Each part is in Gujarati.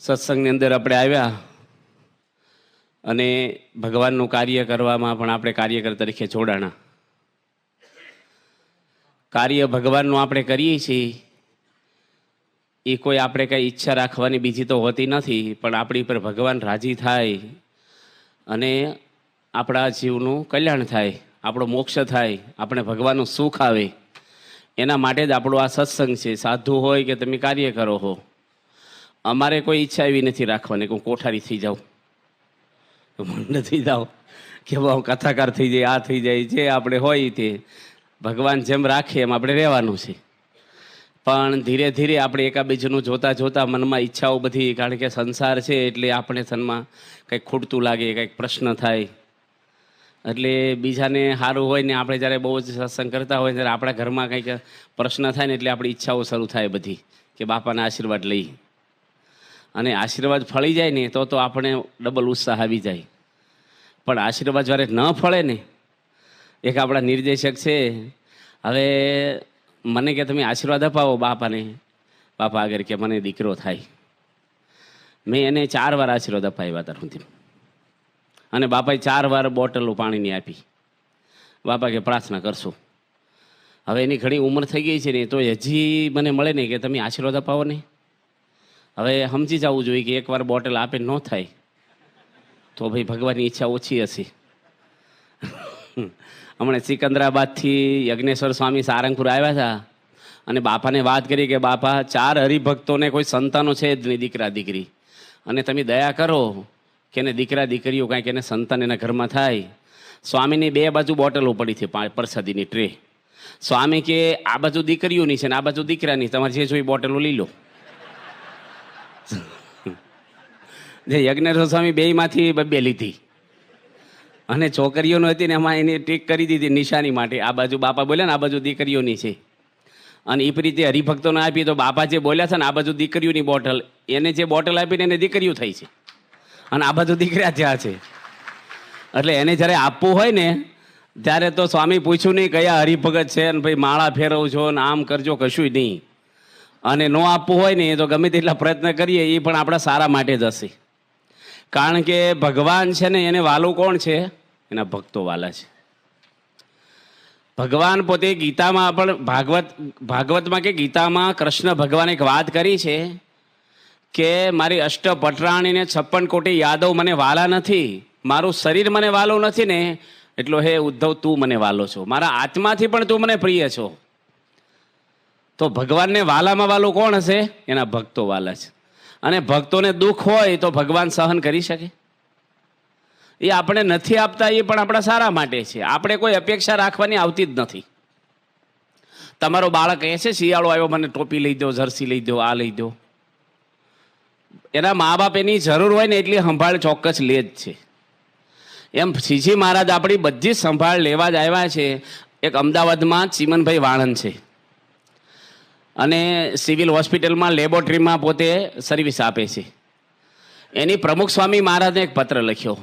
સત્સંગની અંદર આપણે આવ્યા અને ભગવાનનું કાર્ય કરવામાં પણ આપણે કાર્યકર તરીકે જોડાણા. કાર્ય ભગવાનનું આપણે કરીએ છીએ એ કોઈ આપણે કંઈ ઈચ્છા રાખવાની બીજી તો હોતી નથી, પણ આપણી પર ભગવાન રાજી થાય અને આપણા જીવનું કલ્યાણ થાય, આપણો મોક્ષ થાય, આપણે ભગવાનનું સુખ આવે, એના માટે જ આપણો આ સત્સંગ છે. સાધુ હોય કે તમે કાર્ય કરો હો, અમારે કોઈ ઈચ્છા એવી નથી રાખવાની કે હું કોઠારી થઈ જાઉં, નથી જાઉં કે હું કથાકાર થઈ જાય, આ થઈ જાય. જે આપણે હોય તે ભગવાન જેમ રાખે એમ આપણે રહેવાનું છે. પણ ધીરે ધીરે આપણે એકાબીજાનું જોતાં જોતાં મનમાં ઈચ્છાઓ બધી, કારણ કે સંસાર છે એટલે આપણે સનમાં કંઈક ખૂટતું લાગે, કંઈક પ્રશ્ન થાય. એટલે બીજાને સારું હોય ને આપણે જ્યારે બહુ જ સત્સંગ કરતા હોય ત્યારે આપણા ઘરમાં કંઈક પ્રશ્ન થાય ને એટલે આપણી ઈચ્છાઓ શરૂ થાય બધી કે બાપાના આશીર્વાદ લઈ. અને આશીર્વાદ ફળી જાય ને તો આપણે ડબલ ઉત્સાહ આવી જાય. પણ આશીર્વાદ જ્યારે ન ફળે ને, એક આપણા નિર્દેશક છે, હવે મને કે તમે આશીર્વાદ અપાવો બાપાને. બાપા આગળ કે મને દીકરો થાય. મેં એને 4 વાર આશીર્વાદ અપાવ્યા હતા સુધી, અને બાપાએ 4 વાર બોટલો પાણીની આપી. બાપા કે પ્રાર્થના કરશો. હવે એની ઘણી ઉંમર થઈ ગઈ છે ને, તો હજી મને મળે ને કે તમે આશીર્વાદ અપાવો ને. હવે સમજી જવું જોઈએ કે એકવાર બોટલ આપે ન થાય તો ભાઈ ભગવાનની ઈચ્છા ઓછી હશે. હમણાં સિકંદરાબાદથી યજ્ઞેશ્વર સ્વામી સારંગપુર આવ્યા હતા અને બાપાને વાત કરી કે બાપા 4 હરિભક્તોને કોઈ સંતાનો છે જ નહીં, દીકરા દીકરી, અને તમે દયા કરો કે એને દીકરા દીકરીઓ કાંઈક એને સંતાન એના ઘરમાં થાય. સ્વામીની 2 બાજુ બોટલો પડી છે, પ્રસાદીની ટ્રે. સ્વામી કે આ બાજુ દીકરીઓની છે ને આ બાજુ દીકરાની, તમારે જે જોઈ બોટલો લઈ લો. જે યજ્ઞેશ્વર સ્વામી 2માંથી 2 લીધી અને છોકરીઓનો હતી ને એમાં એને ટીક કરી દીધી નિશાની માટે. આ બાજુ બાપા બોલ્યા ને આ બાજુ દીકરીઓની છે, અને એ રીતે હરિભક્તોને આપી તો બાપા જે બોલ્યા છે ને આ બાજુ દીકરીઓની બોટલ, એને જે બોટલ આપીને એને દીકરીઓ થઈ છે અને આ બાજુ દીકરા જ્યાં છે. એટલે એને જ્યારે આપવું હોય ને ત્યારે તો સ્વામી પૂછ્યું નહીં કયા હરિભગત છે ને ભાઈ માળા ફેરવજો ને આમ કરજો, કશું નહીં. અને ન આપવું હોય ને તો ગમે તેટલા પ્રયત્ન કરીએ એ પણ આપણા સારા માટે જ હશે. કારણ કે ભગવાન છે ને એને વાલું કોણ છે? એના ભક્તો વાલા છે. ભગવાન પોતે ગીતામાં પણ ભાગવતમાં કે ગીતામાં કૃષ્ણ ભગવાન એક વાત કરી છે કે મારી અષ્ટપટરાણીને 56 કોટી યાદવ મને વાલા નથી, મારું શરીર મને વાલું નથી ને, એટલો હે ઉદ્ધવ તું મને વાલો છો, મારા આત્માથી પણ તું મને પ્રિય છો. તો ભગવાનને વાલામાં વાલું કોણ હશે? એના ભક્તો વાલા છે. અને ભક્તોને દુઃખ હોય તો ભગવાન સહન કરી શકે? એ આપણે નથી આપતા, એ પણ આપણા સારા માટે છે. આપણે કોઈ અપેક્ષા રાખવાની આવતી જ નથી. તમારો બાળક કહે છે શિયાળો આવ્યો મને ટોપી લઈ દો, જર્સી લઈ દો, આ લઈ દો. એના મા બાપ એની જરૂર હોય ને એટલી સંભાળ ચોક્કસ લે જ છે. એમ શ્રીજી મહારાજ આપણી બધી જ સંભાળ લેવા જ આવ્યા છે. એક અમદાવાદમાં ચીમનભાઈ વાણંદ છે અને સિવિલ હોસ્પિટલમાં લેબોરેટરીમાં પોતે સર્વિસ આપે છે. એની પ્રમુખ સ્વામી મહારાજને એક પત્ર લખ્યો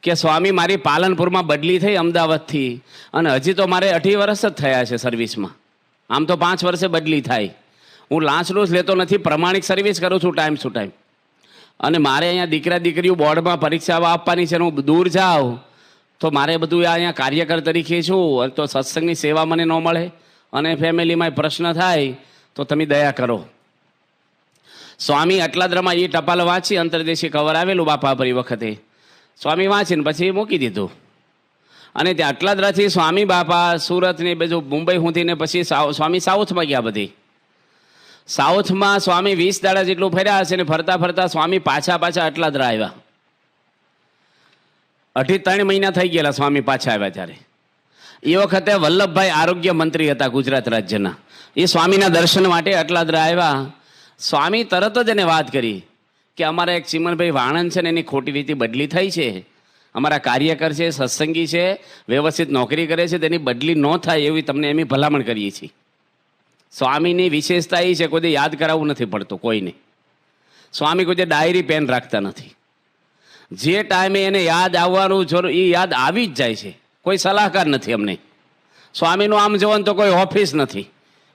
કે સ્વામી મારી પાલનપુરમાં બદલી થઈ અમદાવાદથી અને હજી તો મારે 18 વર્ષ જ થયા છે સર્વિસમાં. આમ તો 5 વર્ષે બદલી થાય. હું લાંચ લૂંચ લેતો નથી, પ્રમાણિક સર્વિસ કરું છું ટાઈમ ટુ ટાઈમ. અને મારે અહીંયા દીકરા દીકરીઓ બોર્ડમાં પરીક્ષાઓ આપવાની છે, હું દૂર જાઉં તો મારે બધું અહીંયા કાર્યકર તરીકે છું તો સત્સંગની સેવા મને ન મળે અને ફેમિલીમાં પ્રશ્ન થાય તો તમે દયા કરો. સ્વામી અટલાદરામાં એ ટપાલ વાંચી, અંતરદેશી કવર આવેલું બાપા પરી વખતે, સ્વામી વાંચીને પછી મૂકી દીધું. અને ત્યાં અટલાદરાથી સ્વામી બાપા સુરત ને બધું મુંબઈ સુધીને પછી સ્વામી સાઉથમાં ગયા. બધી સાઉથમાં સ્વામી 20 દાડા જેટલું ફર્યા હશે ને ફરતા ફરતા સ્વામી પાછા અટલાદરા આવ્યા. 3 મહિના થઈ ગયેલા સ્વામી પાછા આવ્યા ત્યારે. એ વખતે વલ્લભભાઈ આરોગ્ય મંત્રી હતા ગુજરાત રાજ્યના. એ સ્વામીના દર્શન માટે અટલાદરા આવ્યા. સ્વામી તરત જ એને વાત કરી કે અમારા એક ચીમનભાઈ વાણંદ છે ને એની ખોટી રીતે બદલી થઈ છે, અમારા કાર્યકર છે, સત્સંગી છે, વ્યવસ્થિત નોકરી કરે છે, તેની બદલી ન થાય એવી તમને એમ ભલામણ કરીએ છીએ. સ્વામીની વિશેષતા એ છે કોઈ યાદ કરાવવું નથી પડતું કોઈને. સ્વામી કોઈ ડાયરી પેન રાખતા નથી. જે ટાઈમે એને યાદ આવવાનું જરૂર એ યાદ આવી જ જાય છે. કોઈ સલાહકાર નથી અમને. સ્વામીનું આમ જવાનું તો કોઈ ઓફિસ નથી,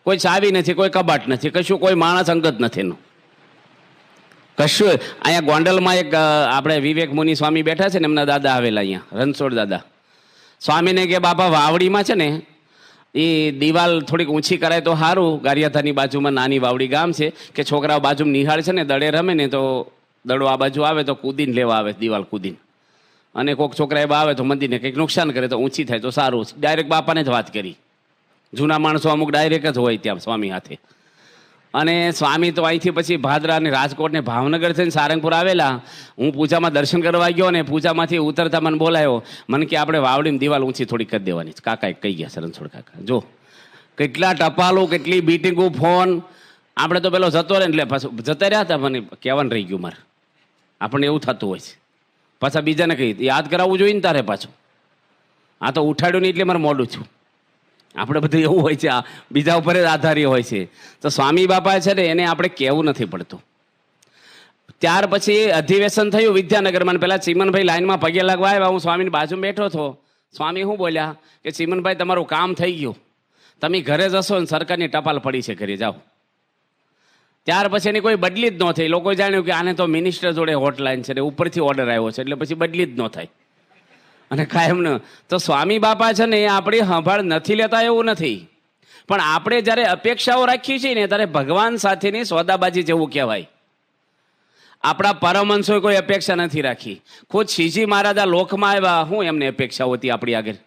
કોઈ ચાવી નથી, કોઈ કબાટ નથી, કશું કોઈ માણસ અંગત નથી એનું. કશું અહીંયા ગોંડલમાં એક આપણે વિવેક મુનિ સ્વામી બેઠા છે ને, એમના દાદા આવેલા અહીંયા, રણછોડ દાદા. સ્વામીને કે બાપા વાવડીમાં છે ને એ દિવાલ થોડીક ઊંચી કરાય તો સારું. ગારિયાધારની બાજુમાં નાની વાવડી ગામ છે કે છોકરાઓ બાજુ નિહાળ છે ને, દડે રમે ને તો દડો આ બાજુ આવે તો કૂદીને લેવા આવે, દિવાલ કૂદીને. અને કોઈક છોકરા એવા આવે તો મંદિરને કંઈક નુકસાન કરે તો ઊંચી થાય તો સારું. ડાયરેક્ટ બાપાને જ વાત કરી. જૂના માણસો અમુક ડાયરેક્ટ જ હોય ત્યાં સ્વામી હાથે. અને સ્વામી તો અહીંથી પછી ભાદરા અને રાજકોટ ને ભાવનગર થઈને સારંગપુર આવેલા. હું પૂજામાં દર્શન કરવા ગયો ને પૂજામાંથી ઉતરતા મને બોલાયો. મને કે આપણે વાવડીની દિવાલ ઊંચી થોડી કરી દેવાની. કાકાએ કહી ગયા, રણછોડ કાકા. જો કેટલા ટપાલો, કેટલી બીટિંગો, ફોન. આપણે તો પેલો જતો રહે એટલે પાછું જતા રહ્યા હતા, મને કહેવાનું રહી ગયું મારે. આપણને એવું થતું હોય છે. પાછા બીજાને કહી યાદ કરાવવું જોઈએ ને તારે પાછું. આ તો ઉઠાડ્યું નહીં એટલે મારે મોડું થયું. આપણે બધું એવું હોય છે, આ બીજા ઉપર જ આધારી હોય છે. તો સ્વામી બાપા છે ને એને આપણે કહેવું નથી પડતું. ત્યાર પછી અધિવેશન થયું વિદ્યાનગરમાં. પહેલાં ચીમનભાઈ લાઈનમાં પગે લાગવા આવ્યા. હું સ્વામીની બાજુ બેઠો હતો. સ્વામી શું બોલ્યા કે ચીમનભાઈ તમારું કામ થઈ ગયું, તમે ઘરે જશો ને સરકારની ટપાલ પડી છે, ઘરે જાઓ. ત્યાર પછી એની કોઈ બદલી જ ન થઈ. લોકોએ જાણ્યું કે આને તો મિનિસ્ટર જોડે હોટલાઇન છે ને ઉપરથી ઓર્ડર આવ્યો છે એટલે પછી બદલી જ ન થાય. અને કાયમને તો સ્વામી બાપા છે ને એ આપણી સંભાળ નથી લેતા એવું નથી, પણ આપણે જ્યારે અપેક્ષાઓ રાખીએ છીએ ને ત્યારે ભગવાન સાથેની સોદાબાજી જેવું કહેવાય. આપણા પરમહંસોએ કોઈ અપેક્ષા નથી રાખી. ખુદ શ્રીજી મહારાજા લોકમાં આવ્યા, શું એમને અપેક્ષા હતી આપણી આગળ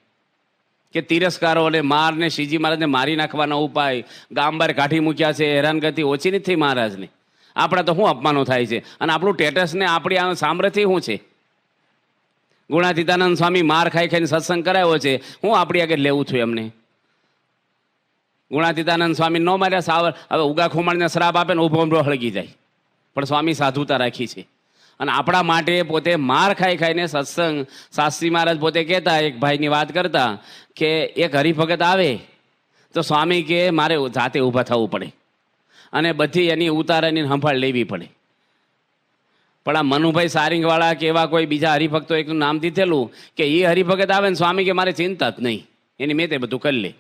કે તિરસ્કારો અને માર ને શ્રીજી મહારાજને મારી નાખવાના ઉપાય ગામ બહાર કાઢી મૂક્યા છે. હેરાનગતિ ઓછી નથી થઈ મહારાજને. આપણા તો શું અપમાનો થાય છે અને આપણું સ્ટેટસ ને આપણી આ સામર્થ્ય શું છે. ગુણાતીતાનંદ સ્વામી માર ખાઈ ખાઈને સત્સંગ કરાવ્યો છે, હું આપણી આગળ લેવું છું એમને. ગુણાતીતાનંદ સ્વામી ન માર્યા સાવર, હવે ઉગા ખોમાણીને શ્રાપ આપે ને ઉભો ઉભો હળગી જાય, પણ સ્વામી સાધુતા રાખી છે. અને આપણા માટે પોતે માર ખાઈ ખાઈને સત્સંગ. શાસ્ત્રી મહારાજ પોતે કહેતા, એક ભાઈની વાત કરતા કે એક હરિભગત આવે તો સ્વામી કે મારે જાતે ઊભા થવું પડે અને બધી એની ઉતારાની સંભાળ લેવી પડે. પણ આ મનુભાઈ સારિંગવાળા કે એવા કોઈ બીજા હરિભક્તો એકનું નામ દીધેલું કે એ હરિભગત આવે ને સ્વામી કે મારે ચિંતા જ નહીં, એની મેં તે બધું કરી લે.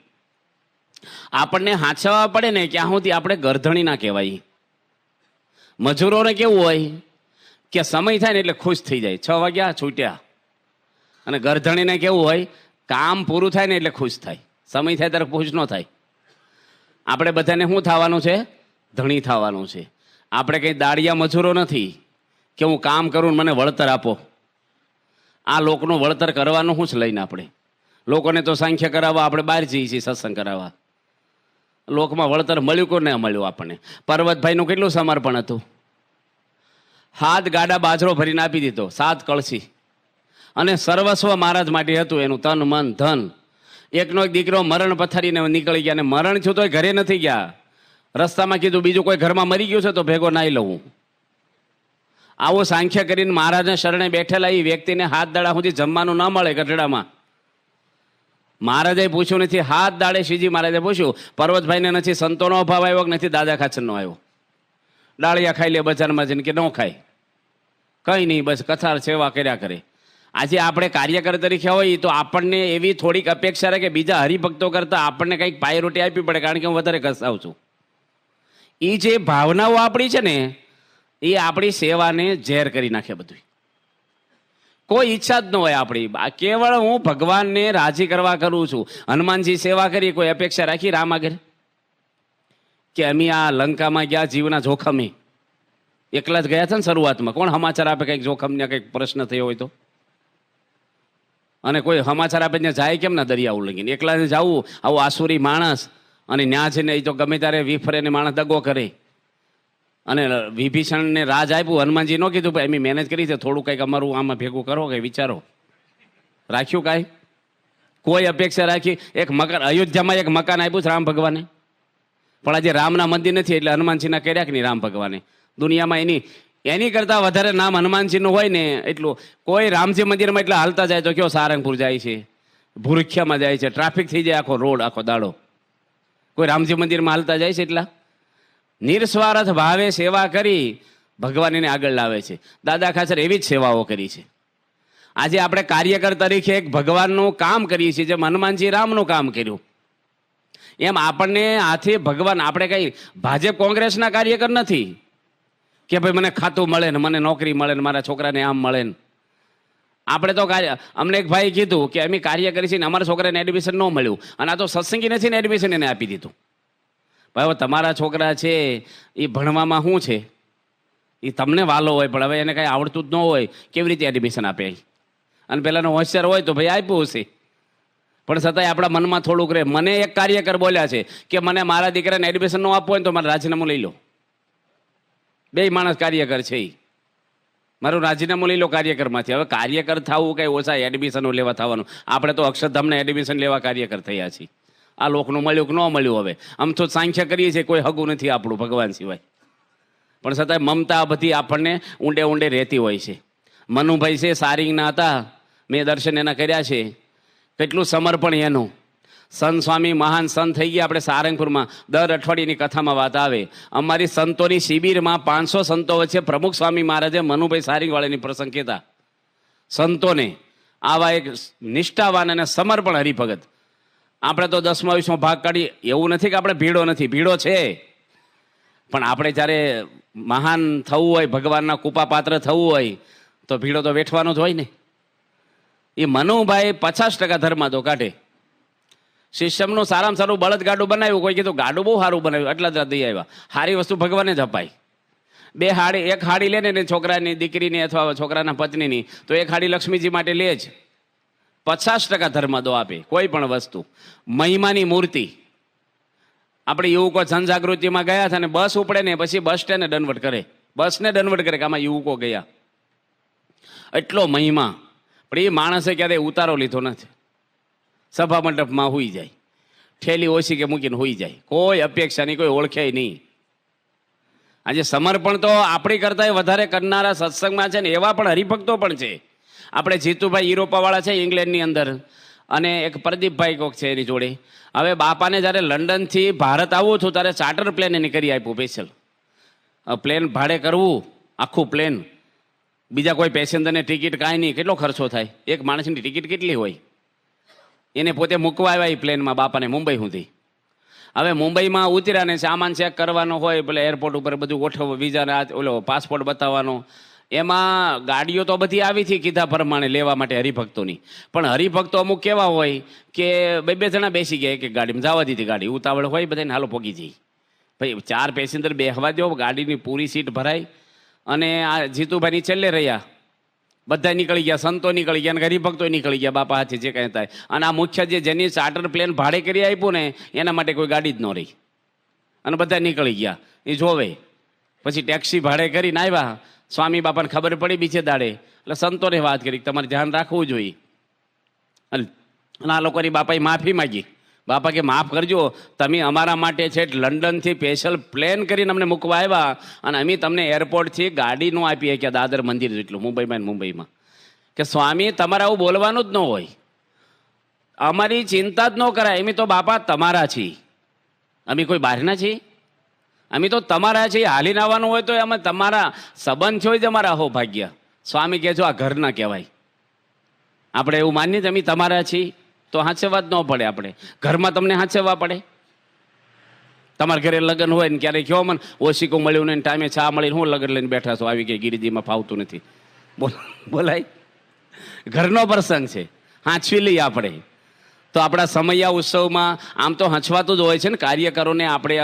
આપણને હાંચવા પડે ને ક્યાં સુધી આપણે ગરધણી ના કહેવાય. મજૂરોને કેવું હોય કે સમય થાય ને એટલે ખુશ થઈ જાય, 6 વાગ્યા છૂટ્યા. અને ગરધણીને કેવું હોય કામ પૂરું થાય ને એટલે ખુશ થાય, સમય થાય ત્યારે ખુશ ન થાય. આપણે બધાને શું થવાનું છે? ધણી થવાનું છે. આપણે કંઈ દાડિયા મજૂરો નથી કે હું કામ કરું ને મને વળતર આપો. આ લોકોનું વળતર કરવાનું શું છે લઈને આપણે? લોકોને તો સાંખ્ય કરાવવા આપણે બહાર જઈએ છીએ સત્સંગ કરાવવા. લોકમાં વળતર મળ્યું કે ન મળ્યું આપણને? પર્વતભાઈનું કેટલું સમર્પણ હતું. 7 ગાડા બાજરો ભરીને આપી દીધો, 7 કળશી, અને સર્વસ્વ મહારાજ માટે હતું એનું, તન મન ધન. એકનો એક દીકરો મરણ પથારીને નીકળી ગયા, અને મરણ થયું તોય ઘરે નથી ગયા. રસ્તામાં કીધું બીજું કોઈ ઘરમાં મરી ગયું છે તો ભેગો નાઈ લઉં. આવું સાંખ્ય કરીને મહારાજને શરણે બેઠેલા એ વ્યક્તિને 7 દાડા સુધી જમવાનું ન મળે ગઢડામાં. મહારાજે પૂછ્યું નથી, 7 દાડે શ્રીજી મહારાજે પૂછ્યું. પર્વતભાઈને નથી સંતોનો અભાવ આવ્યો કે નથી દાદા ખાચરનો આવ્યો? ડાળિયા ખાઈ લે બજારમાં જઈને કે ન ખાય, કંઈ નહીં, બસ કથા સેવા કર્યા કરે. આજે આપણે કાર્યકર તરીકે હોય તો આપણને એવી થોડીક અપેક્ષા રહે કે બીજા હરિભક્તો કરતાં આપણને કંઈક પાયરોટી આપવી પડે, કારણ કે હું વધારે કસાવ છું. એ જે ભાવનાઓ આપણી છે ને એ આપણી સેવાને ઝેર કરી નાખે બધું. કોઈ ઈચ્છા જ ન હોય આપણી, કેવળ હું ભગવાનને રાજી કરવા કરું છું. હનુમાનજી સેવા કરી, કોઈ અપેક્ષા રાખી રામ આગળ કે અમે આ લંકામાં ગયા જીવના જોખમે? એકલા જ ગયા હતા ને શરૂઆતમાં. કોણ સમાચાર આપે કંઈક જોખમને કંઈક પ્રશ્ન થયો હોય તો? અને કોઈ સમાચાર આપે ત્યાં જાય કેમ ના દરિયા ઉલ્લંઘીને? એકલા જવું, આવું આસુરી માણસ, અને ન્યા છે ને એ તો ગમે ત્યારે વિફરે ને માણસ દગો કરે. અને વિભીષણને રાજ આપ્યું, હનુમાનજી ન કીધું ભાઈ એમ મહેનત કરી છે, થોડું કંઈક અમારું આમાં ભેગું કરો, કંઈ વિચારો. રાખ્યું કાંઈ? કોઈ અપેક્ષા રાખી? એક મકાન અયોધ્યામાં એક મકાન આપ્યું છે રામ ભગવાને, પણ આજે રામના મંદિર નથી એટલે હનુમાનજીના કર્યા કે નહીં રામ ભગવાને? દુનિયામાં એની કરતાં વધારે નામ હનુમાનજીનું હોય ને એટલું. કોઈ રામજી મંદિરમાં એટલા હાલતા જાય તો કયો સારંગપુર જાય છે, ભૂરખિયામાં જાય છે, ટ્રાફિક થઈ જાય આખો રોડ આખો દાડો. કોઈ રામજી મંદિરમાં હાલતા જાય છે એટલા? નિર્સ્વાર્થ ભાવે સેવા કરી ભગવાન એને આગળ લાવે છે. દાદા ખાચર એવી જ સેવાઓ કરી છે. આજે આપણે કાર્યકર તરીકે એક ભગવાનનું કામ કરીએ છીએ, જેમ હનુમાનજી રામનું કામ કર્યું, એમ આપણને આથી ભગવાન. આપણે કઈ ભાજપ કોંગ્રેસના કાર્યકર નથી, કે ભાઈ મને ખાતું મળે ને, મને નોકરી મળે ને, મારા છોકરાને આમ મળે ને. આપણે તો અમને એક ભાઈ કીધું કે અમે કાર્ય કરી છે ને અમારા છોકરાને એડમિશન ન મળ્યું, અને આ તો સત્સંગી નથી ને એડમિશન એને આપી દીધું. ભાઈ હવે તમારા છોકરા છે એ ભણવામાં શું છે એ તમને વાલો હોય, પણ હવે એને કાંઈ આવડતું જ ન હોય, કેવી રીતે એડમિશન આપે? અને પહેલાંનો હોશિયાર હોય તો ભાઈ આપ્યું હશે, પણ છતાંય આપણા મનમાં થોડુંક રહે. મને એક કાર્યકર બોલ્યા છે કે મને મારા દીકરાને એડમિશન ન આપવું હોય તો મારે રાજીનામું લઈ લો. 2 માણસ કાર્યકર છે, મારું રાજીનામું લઈ લો કાર્યકરમાંથી. હવે કાર્યકર થવું કંઈ ઓછા એડમિશનો લેવા થવાનું. આપણે તો અક્ષરધામને એડમિશન લેવા કાર્યકર થયા છીએ. આ લોકનું મળ્યું કે ન મળ્યું, હવે આમ તો સાંખ્ય કરીએ છીએ, કોઈ હગું નથી આપણું ભગવાન સિવાય, પણ છતાંય મમતા બધી આપણને ઊંડે ઊંડે રહેતી હોય છે. મનુભાઈ છે સારિંગના હતા, મેં દર્શન એના કર્યા છે. કેટલું સમર્પણ એનું. સંત સ્વામી મહાન સંત થઈ ગયા આપણે સારંગપુરમાં. દર અઠવાડિયાની કથામાં વાત આવે. અમારી સંતોની શિબિરમાં 500 સંતો વચ્ચે પ્રમુખ સ્વામી મહારાજે મનુભાઈ સારિંગવાળાની પ્રસંગ કીધા. સંતોને આવા એક નિષ્ઠાવાન અને સમર્પણ હરિભગત. આપણે તો 10માં 20માં ભાગ કાઢીએ, એવું નથી કે આપણે ભીડો નથી, ભીડો છે, પણ આપણે જ્યારે મહાન થવું હોય, ભગવાનના કૃપાપાત્ર થવું હોય તો ભીડો તો વેઠવાનો જ હોય ને. એ મનુભાઈ 50% ધર્માદો કાઢે. શિષ્યમનું સારામાં સારું બળદ ગાડું બનાવ્યું, કોઈ કીધું ગાડું બહુ સારું બનાવ્યું, એટલા જ દઈ આવ્યા. સારી વસ્તુ ભગવાને જ અપાય. 2 હાડી, એક હાડી લે ને છોકરાની દીકરીની અથવા છોકરાના પત્નીની, તો એક હાડી લક્ષ્મીજી માટે લે જ. 50% ધર્માદો આપે કોઈ પણ વસ્તુ. મહિમાની મૂર્તિ. આપણે યુવકો જનજાગૃતિમાં ગયા હતા ને બસ ઉપડે ને પછી બસ સ્ટેન્ડને દંડવટ કરે, બસને દંડવટ કરે કે આમાં યુવકો ગયા. એટલો મહિમા. પણ એ માણસે ક્યારેય ઉતારો લીધો નથી. સભા મંડપમાં હોઈ જાય, ઠેલી ઓછી કે મૂકીને હોઈ જાય, કોઈ અપેક્ષા નહીં, કોઈ ઓળખે નહીં. આજે સમર્પણ તો આપણી કરતાં વધારે કરનારા સત્સંગમાં છે ને એવા પણ હરિભક્તો પણ છે. આપણે જીતુભાઈ યુરોપાવાળા છે ઇંગ્લેન્ડની અંદર, અને એક પ્રદીપભાઈ કોક છે એની જોડે. હવે બાપાને જ્યારે લંડનથી ભારત આવવું હતું ત્યારે ચાર્ટર પ્લેન એને કરી આપ્યું સ્પેશિયલ. પ્લેન ભાડે કરવું, આખું પ્લેન, બીજા કોઈ પેસેન્જરને ટિકિટ કાંઈ નહીં. કેટલો ખર્ચો થાય? એક માણસની ટિકિટ કેટલી હોય? એને પોતે મૂકવા આવ્યા એ પ્લેનમાં બાપાને મુંબઈ સુધી. હવે મુંબઈમાં ઉતર્યા ને સામાન ચેક કરવાનો હોય, પેલા એરપોર્ટ ઉપર બધું ગોઠવ, વિઝા ઓલો પાસપોર્ટ બતાવવાનો. એમાં ગાડીઓ તો બધી આવી હતી કીધા પ્રમાણે લેવા માટે હરિભક્તોની, પણ હરિભક્તો અમુક કેવા હોય કે 2 જણા બેસી ગયા એક ગાડીમાં, જવા દીધી ગાડી, ઉતાવળ હોય બધાને, હાલો પોગી જઈ. ભાઈ 4 પેસેન્જર બેસવા દો, ગાડીની પૂરી સીટ ભરાય. અને આ જીતુભાઈની છેલ્લે રહ્યા, બધા નીકળી ગયા, સંતો નીકળી ગયા અને હરિભક્તો નીકળી ગયા, બાપા હાથે જે કંઈ થાય. અને આ મુખ્ય જેની ચાર્ટર પ્લેન ભાડે કરી આપ્યું ને એના માટે કોઈ ગાડી જ ન રહી, અને બધા નીકળી ગયા. એ જોવે પછી ટેક્સી ભાડે કરીને આવ્યા. સ્વામી બાપાને ખબર પડી બીજે દાડે, એટલે સંતોને વાત કરી તમારે ધ્યાન રાખવું જોઈએ. અને આ લોકોની બાપાએ માફી માગી. બાપા કે માફ કરજો, તમે અમારા માટે છે લંડનથી સ્પેશિયલ પ્લેન કરીને અમને મૂકવા આવ્યા, અને અમે તમને એરપોર્ટથી ગાડી ન આપીએ કે દાદર મંદિર જેટલું મુંબઈમાં. કે સ્વામી તમારે આવું બોલવાનું જ ન હોય, અમારી ચિંતા જ ન કરાય, અમે તો બાપા તમારા છીએ, અમે કોઈ બહારના છીએ, અમે તો તમારા છીએ. હાલીને આવવાનું હોય તો અમે તમારા સંબંધ છો જ અમારા અહો ભાગ્ય. સ્વામી કહેજો આ ઘર ના કહેવાય. આપણે એવું માનીએ કે અમે તમારા છીએ તો હાંચવા જ ન પડે. આપણે ઘરમાં તમને હાંચવા પડે. તમારા ઘરે લગ્ન હોય ને ક્યારેક કહો મને ઓશીકું મળ્યું ને ટાઈમે ચા મળીને હું લગ્ન લઈને બેઠા છો, આવી ગઈ ગિરિજીમાં ફાવતું નથી, બોલાય. ઘરનો પ્રસંગ છે, હાંચવી લઈએ આપણે તો. આપણા સમયા ઉત્સવમાં આમ તો હંચવાતું જ હોય છે ને કાર્યકરોને. આપણે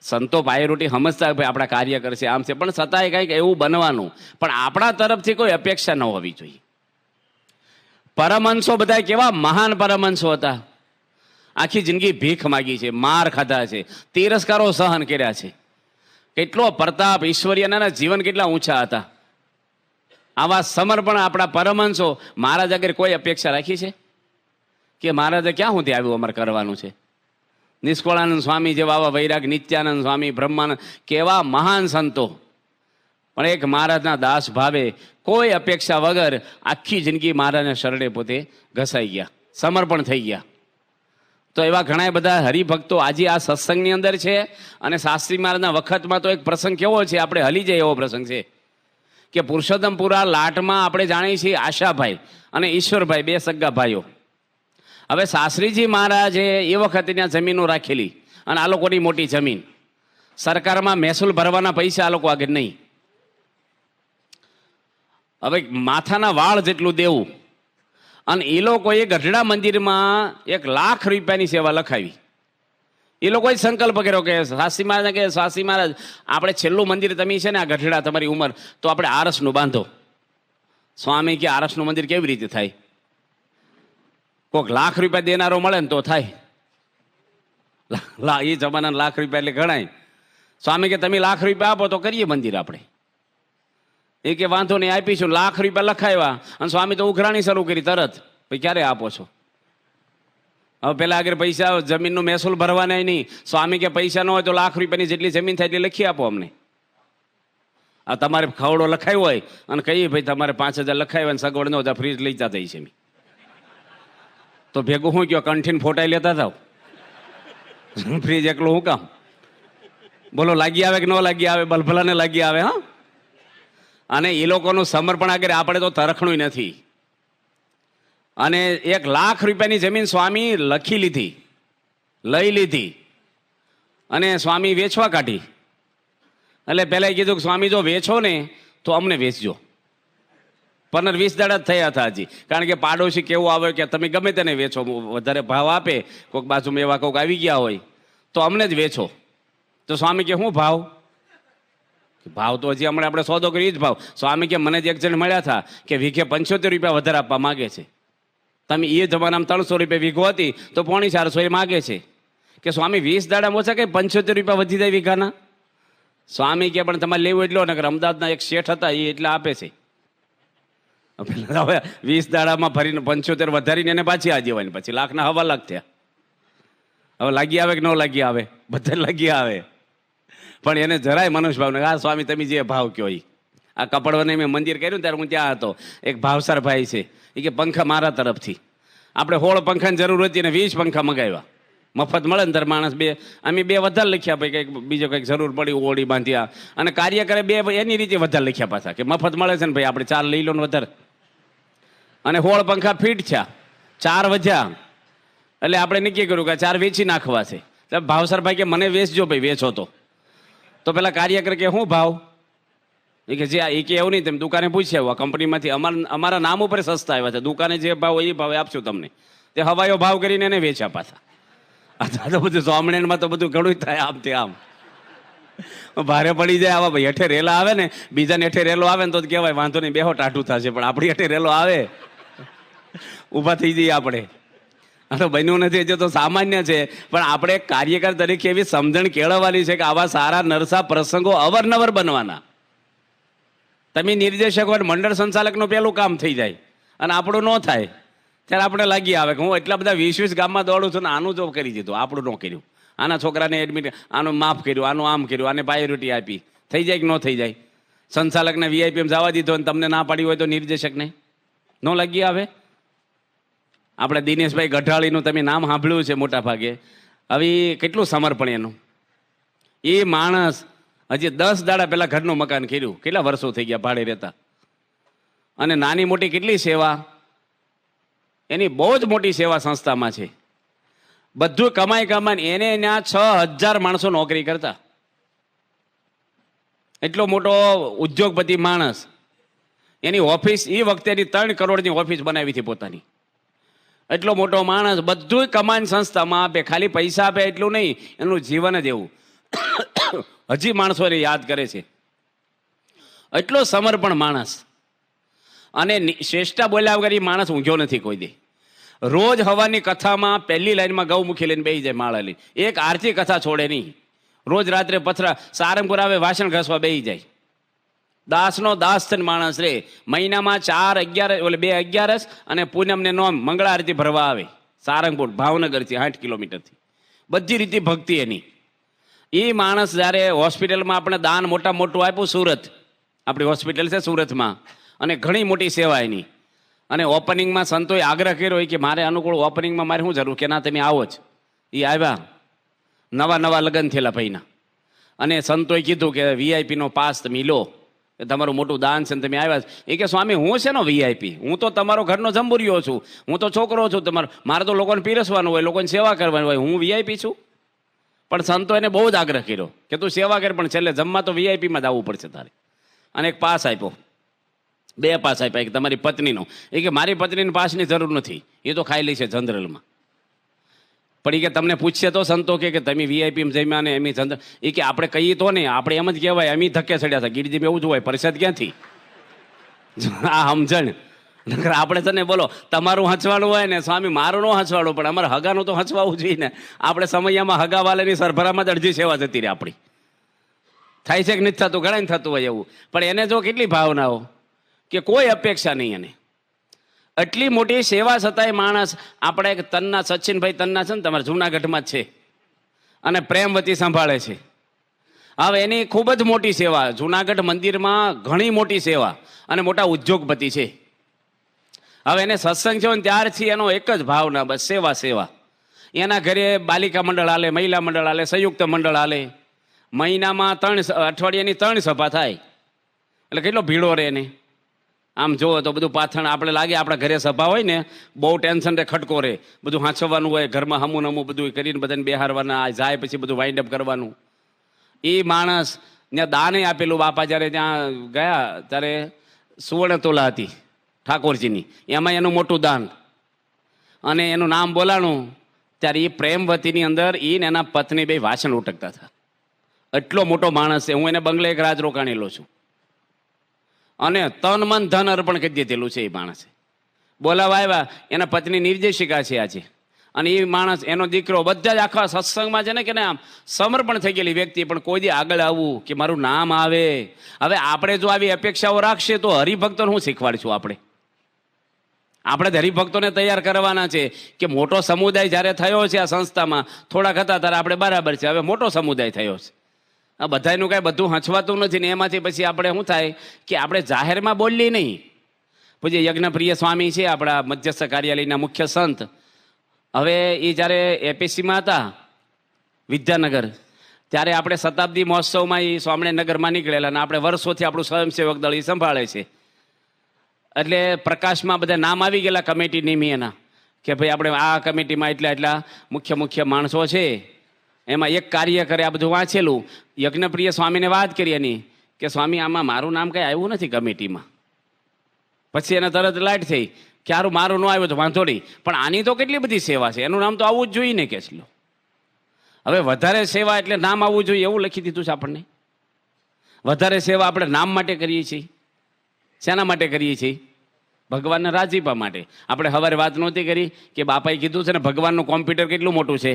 સંતો પાયરોટી સમજતા ભાઈ આપણા કાર્યકર છે આમ છે, પણ છતાંય કંઈક એવું બનવાનું, પણ આપણા તરફથી કોઈ અપેક્ષા ન હોવી જોઈએ. પરમહંસો બધા કેવા મહાન પરમહંસો હતા. આખી જિંદગી ભીખ માગી છે, માર ખાધા છે, તિરસ્કારો સહન કર્યા છે. કેટલો પ્રતાપ, ઈશ્વરીયના જીવન કેટલા ઊંચા હતા. આવા સમર્પણ આપણા પરમહંસો. મહારાજ આગળ કોઈ અપેક્ષા રાખી છે કે મહારાજે ક્યાં સુધી આવ્યું અમારે કરવાનું છે? નિષ્કળાનંદ સ્વામી જેવા આવા વૈરાગ, નિત્યાનંદ સ્વામી, બ્રહ્માનંદ, કેવા મહાન સંતો, પણ એક મહારાજના દાસ ભાવે કોઈ અપેક્ષા વગર આખી જિંદગી મહારાજને શરણે પોતે ઘસાઈ ગયા, સમર્પણ થઈ ગયા. તો એવા ઘણા બધા હરિભક્તો આજે આ સત્સંગની અંદર છે. અને શાસ્ત્રી મહારાજના વખતમાં તો એક પ્રસંગ કેવો છે, આપણે હલી જાય એવો પ્રસંગ છે કે પુરુષોત્તમપુરા લાટમાં આપણે જાણીએ છીએ આશાભાઈ અને ઈશ્વરભાઈ, 2 સગા ભાઈઓ. હવે શાસ્ત્રીજી મહારાજે એ વખતે ત્યાં જમીનો રાખેલી, અને આ લોકોની મોટી જમીન. સરકારમાં મહેસૂલ ભરવાના પૈસા આ લોકો આગળ નહીં, હવે માથાના વાળ જેટલું દેવું. અને એ લોકોએ ગઢડા મંદિરમાં 1 લાખ રૂપિયાની સેવા લખાવી. એ લોકોએ સંકલ્પ કર્યો કે સાસી મહારાજ કે સાસી મહારાજ આપણે છેલ્લું મંદિર તમે છે ને આ ગઢડા તમારી ઉંમર તો આપણે આરસનું બાંધો. સ્વામી કે આરસનું મંદિર કેવી રીતે થાય? કોઈક લાખ રૂપિયા દેનારો મળે ને તો થાય. એ જમાના લાખ રૂપિયા એટલે ગણાય. સ્વામી કે તમે લાખ રૂપિયા આપો તો કરીએ મંદિર આપણે. એ કે વાંધો નહીં આપીશું. લાખ રૂપિયા લખાવ્યા અને સ્વામી તો ઉઘરાણી શરૂ કરી તરત. ભાઈ ક્યારે આપો છો? હવે પેલા આગળ પૈસા જમીનનું મહેસૂલ ભરવાના નહીં. સ્વામી કે પૈસા ન હોય તો લાખ રૂપિયાની જેટલી જમીન થાય એટલી લખી આપો અમને. આ તમારે ખવડો લખાયો હોય અને કહીએ ભાઈ તમારે 5000 લખાવ્યા અને સગવડ ન હોય ફ્રીજ લઈ જતા થઈ છે. તો ભેગું શું કયો કંઠીને ફોટાઈ લેતા થાવ? ફ્રીજ એકલું શું કામ? બોલો લાગી આવે કે ન લાગી આવે? બલભલાને લાગી આવે. હા. અને એ લોકોનું સમર્પણ આગળ આપણે તો તરખણું નથી. અને 1 લાખ રૂપિયાની જમીન સ્વામી લખી લીધી, લઈ લીધી અને સ્વામી વેચવા કાઢી. એટલે પહેલાં કીધું કે સ્વામી જો વેચો ને તો અમને વેચજો. 15-20 દાડા જ થયા હતા હજી. કારણ કે પાડોશી કેવું આવે કે તમે ગમે તેને વેચો, વધારે ભાવ આપે, કોઈક બાજુમાં એવા કોઈક આવી ગયા હોય તો અમને જ વેચો. તો સ્વામી કે શું ભાવ? ભાવ તો હજી હમણાં આપણે સોદો કરી જ ભાવ. સ્વામી કે મને જ એક જણ મળ્યા હતા કે વીઘે 75 રૂપિયા વધારે આપવા માગે છે. તમે એ જમાનામાં 300 રૂપિયા વીઘો હતી તો 450 એ માગે છે. કે સ્વામી 20 દાડામાં ઓછા કે 75 રૂપિયા વધી જાય વીઘાના? સ્વામી કે પણ તમારે લેવું એટલો નગર અમદાવાદના એક શેઠ હતા એ એટલા આપે છે. હવે 20 દાડામાં ફરીને 75 વધારીને એને પાછી આ જવાની, પછી લાખના 1.25 લાખ થયા. હવે લાગી આવે કે ન લાગી આવે? બધા લાગી આવે. પણ એને જરાય મનુષ્ય ભાવ. હા સ્વામી તમે જે ભાવ કહો. આ કપડવાને મેં મંદિર કર્યું ત્યારે હું ત્યાં હતો. એક ભાવસાર ભાઈ છે એ કે પંખા મારા તરફથી. આપણે 16 પંખાની જરૂર હતી ને 20 પંખા મંગાવ્યા. મફત મળે ને ત્યારે માણસ અમે 2 વધારે લખ્યા. ભાઈ કંઈક બીજો કંઈક જરૂર પડી ઓળી બાંધ્યા અને કાર્ય કરે 2 એની રીતે વધારે લખ્યા પાછા કે મફત મળે છે ને ભાઈ આપણે 4 લઈ લો ને વધારે. અને 16 પંખા ફીટ થયા, 4 વધ્યા. એટલે આપણે નક્કી કર્યું કે 4 વેચી નાખવા છે. ભાવસર ભાઈ કે મને વેચજો ભાઈ, વેચો તો પેલા કાર્યકર કે શું ભાવ? એ કે જે એ કે એવું નહીં, તમે દુકાને પૂછ્યા આવ્યા કંપનીમાંથી અમારા નામ ઉપર સસ્તા આવ્યા છે, દુકાને જે ભાવ હોય એ ભાવે આપશું તમને. તે હવાયો ભાવ કરીને એને વેચ્યા પાછા. આ તો બધું સ્વામિનારાયણમાં તો બધું ઘણું થાય આમ તે આમ. ભારે પડી જાય આવા ભાઈ. હેઠે રેલા આવે ને, બીજાને હેઠે રેલો આવે ને તો કહેવાય વાંધો નહીં બેહો ટાઢું થશે, પણ આપણી હેઠે રેલો આવે ઊભા થઈ જઈએ આપણે. આ તો બન્યું નથી હજુ તો સામાન્ય છે, પણ આપણે કાર્યકર તરીકે એવી સમજણ કેળવવાની છે કે આવા સારા નરસા પ્રસંગો અવારનવાર બનવાના. તમે નિર્દેશક અને મંડળ સંચાલકનું પહેલું કામ થઈ જાય અને આપણું ન થાય ત્યારે આપણે લાગી આવે કે હું એટલા બધા 20 ગામમાં દોડું છું ને આનું જો કરી દીધું, આપણું ન કર્યું. આના છોકરાને એડમિટ, આનું માફ કર્યું, આનું આમ કર્યું, આને પ્રાયોરિટી આપી. થઈ જાય કે ન થઈ જાય? સંચાલકને વીઆઈપીએમ જવા દીધો અને તમને ના પાડી હોય તો નિર્દેશકને ન લાગી આવે? આપણે દિનેશભાઈ ગઢાળીનું તમે નામ સાંભળ્યું છે મોટા ભાગે. હવે કેટલું સમર્પણ એનું. એ માણસ હજી 10 દાડા પહેલાં ઘરનું મકાન કર્યું. કેટલા વર્ષો થઈ ગયા ભાડે રહેતા. અને નાની મોટી કેટલી સેવા એની, બહુ જ મોટી સેવા સંસ્થામાં છે. બધું કમાઈ કમાઈને એને ત્યાં 6000 માણસો નોકરી કરતા. એટલો મોટો ઉદ્યોગપતિ માણસ. એની ઓફિસ એ વખતે એની 3 કરોડની ઓફિસ બનાવી હતી પોતાની. એટલો મોટો માણસ બધું કમાઈને સંસ્થામાં આપે. ખાલી પૈસા આપે એટલું નહીં, એનું જીવન જ એવું. હજી માણસો એને યાદ કરે છે. એટલો સમર્પણ માણસ. અને શ્રેષ્ઠા બોલ્યા વગર એ માણસ ઊંઘ્યો નથી કોઈ દે. રોજ હવાની કથામાં પહેલી લાઈનમાં ગૌમુખી લઈને બેસી જાય માળા લઈને. એક આરતી કથા છોડે નહીં. રોજ રાત્રે પથરા સારંગપુર આવે વાસણ ઘસવા બેસી જાય. દાસનો દાસ થઈને માણસ રે. મહિનામાં 4 11 અને પૂનમને નોમ મંગળા આરતી ભરવા આવે. સારંગપુર ભાવનગરથી 8 કિલોમીટરથી. બધી રીતે ભક્તિ એની. એ માણસ જ્યારે હોસ્પિટલમાં આપણે દાન મોટું આપ્યું, સુરત આપણી હોસ્પિટલ છે સુરતમાં, અને ઘણી મોટી સેવા એની. અને ઓપનિંગમાં સંતોએ આગ્રહ કર્યો કે મારે અનુકૂળ ઓપનિંગમાં મારે શું જરૂર, કે ના તમે આવો જ. એ આવ્યા. નવા લગ્ન થયેલા ભાઈના. અને સંતોએ કીધું કે વીઆઈપીનો પાસ તમે લો, તમારું મોટું દાન છે ને તમે આવ્યા. એ કે સ્વામી હું છે ને વીઆઈપી, હું તો તમારો ઘરનો જંબુરિયો છું, હું તો છોકરો છું તમારો, મારે તો લોકોને પીરસવાનું હોય, લોકોની સેવા કરવાની હોય, હું વીઆઈપી છું? પણ સંતો એને બહુ જ આગ્રહ કર્યો કે તું સેવા કર, પણ છેલ્લે જમવા તો વીઆઈપીમાં જ આવવું પડશે તારે. અને એક પાસ આપ્યો. 2 પાસ આપ્યા કે તમારી પત્નીનો. એ કે મારી પત્નીને પાસની જરૂર નથી, એ તો ખાઈ લે છે જનરલમાં. પણ એ કે તમને પૂછશે તો સંતો કે તમે વીઆઈપીમાં જમ્યા ને એમ જનરલ, એ કે આપણે કહીએ તો ને, આપણે એમ જ કહેવાય એમ ધક્કે ચડ્યા હતા. ગીરજી એવું જ હોય, પરિષદ ક્યાંથી આ સમજણ. આપણે છે ને બોલો તમારું હંચવાડું હોય ને સ્વામી મારું ન હંચવાડું, પણ અમારે હગાનું તો હંચવાવું જોઈએ ને. આપણે સમયમાં હગાવાલાની સરભરામાં જ અડધી સેવા જતી રહે આપણી. થાય છે કે નથી થતું? ઘણા થતું હોય એવું. પણ એને જો કેટલી ભાવનાઓ કે કોઈ અપેક્ષા નહીં એને. આટલી મોટી સેવા છતાંય માણસ, આપણે એક તન્ના સચિનભાઈ તન્ના છે ને તમારે જુનાગઢમાં જ છે, અને પ્રેમવતી સંભાળે છે. હવે એની ખૂબ જ મોટી સેવા જુનાગઢ મંદિરમાં, ઘણી મોટી સેવા, અને મોટા ઉદ્યોગપતિ છે. હવે એને સત્સંગ છે ને ત્યારથી એનો એક જ ભાવના, બસ સેવા સેવા. એના ઘરે બાલિકા મંડળ હાલે, મહિલા મંડળ હાલે, સંયુક્ત મંડળ હાલે. મહિનામાં અઠવાડિયાની 3 સભા થાય, એટલે કેટલો ભીડો રહે એને. આમ જુઓ તો બધું પાથણ આપણે લાગે, આપણા ઘરે સભા હોય ને બહુ ટેન્શન રે, ખટકો રહે, બધું હાંચવાનું હોય, ઘરમાં હમું નમું બધું કરીને બધાને બેહારવાના, જાય પછી બધું વાઇન્ડ અપ કરવાનું. એ માણસ ત્યાં દાને આપેલું. બાપા જ્યારે ત્યાં ગયા ત્યારે સુવર્ણ તોલા હતી ઠાકોરજીની, એમાં એનું મોટું દાન, અને એનું નામ બોલાણું ત્યારે એ પ્રેમવતીની અંદર એ ને એના પત્ની 2 વાસણ ઉટકતા હતા. એટલો મોટો માણસ છે. હું એને બંગલે એક રાત રોકાણેલો છું, અને તન મન ધન અર્પણ કરી દીધેલું છે એ માણસે. બોલાવા આવ્યા, એના પત્ની નિર્દેશિકા છે આજે, અને એ માણસ એનો દીકરો, બધા જ આખા સત્સંગમાં છે ને કે આમ સમર્પણ થઈ ગયેલી વ્યક્તિ, પણ કોઈ દી આગળ આવવું કે મારું નામ આવે. હવે આપણે જો આવી અપેક્ષાઓ રાખશે તો હરિભક્તોને હું શીખવાડીશું? આપણે હરિભક્તોને તૈયાર કરવાના છે કે મોટો સમુદાય જ્યારે થયો છે આ સંસ્થામાં, થોડાક હતા ત્યારે આપણે બરાબર છે, હવે મોટો સમુદાય થયો છે. આ બધાનું કાંઈ બધું હંચવાતું નથી ને. એમાંથી પછી આપણે શું થાય કે આપણે જાહેરમાં બોલીએ નહીં. પછી યજ્ઞપ્રિય સ્વામી છે આપણા મધ્યસ્થ કાર્યાલયના મુખ્ય સંત, હવે એ જ્યારે એપીસીમાં હતા વિદ્યાનગર, ત્યારે આપણે શતાબ્દી મહોત્સવમાં એ સ્વામિનારાયણ નીકળેલા, અને આપણે વર્ષોથી આપણું સ્વયંસેવક દળ એ સંભાળે છે. એટલે પ્રકાશમાં બધા નામ આવી ગયેલા કમિટી નિમી એના, કે ભાઈ આપણે આ કમિટીમાં એટલા મુખ્ય માણસો છે. એમાં એક કાર્ય કરે, આ બધું વાંચેલું. યજ્ઞપ્રિય સ્વામીને વાત કરી એની કે સ્વામી આમાં મારું નામ કંઈ આવ્યું નથી કમિટીમાં. પછી એને તરત લાઈટ થઈ કે હારું મારું ન આવ્યું તો વાંધો નહીં, પણ આની તો કેટલી બધી સેવા છે, એનું નામ તો આવવું જ જોઈએ ને. કે ચલો હવે વધારે સેવા એટલે નામ આવવું જોઈએ એવું લખી દીધું છે આપણને. વધારે સેવા આપણે નામ માટે કરીએ છીએ. શેના માટે કરીએ છીએ? ભગવાનના રાજીપા માટે. આપણે સવારે વાત નહોતી કરી કે બાપાએ કીધું છે ને ભગવાનનું કોમ્પ્યુટર કેટલું મોટું છે,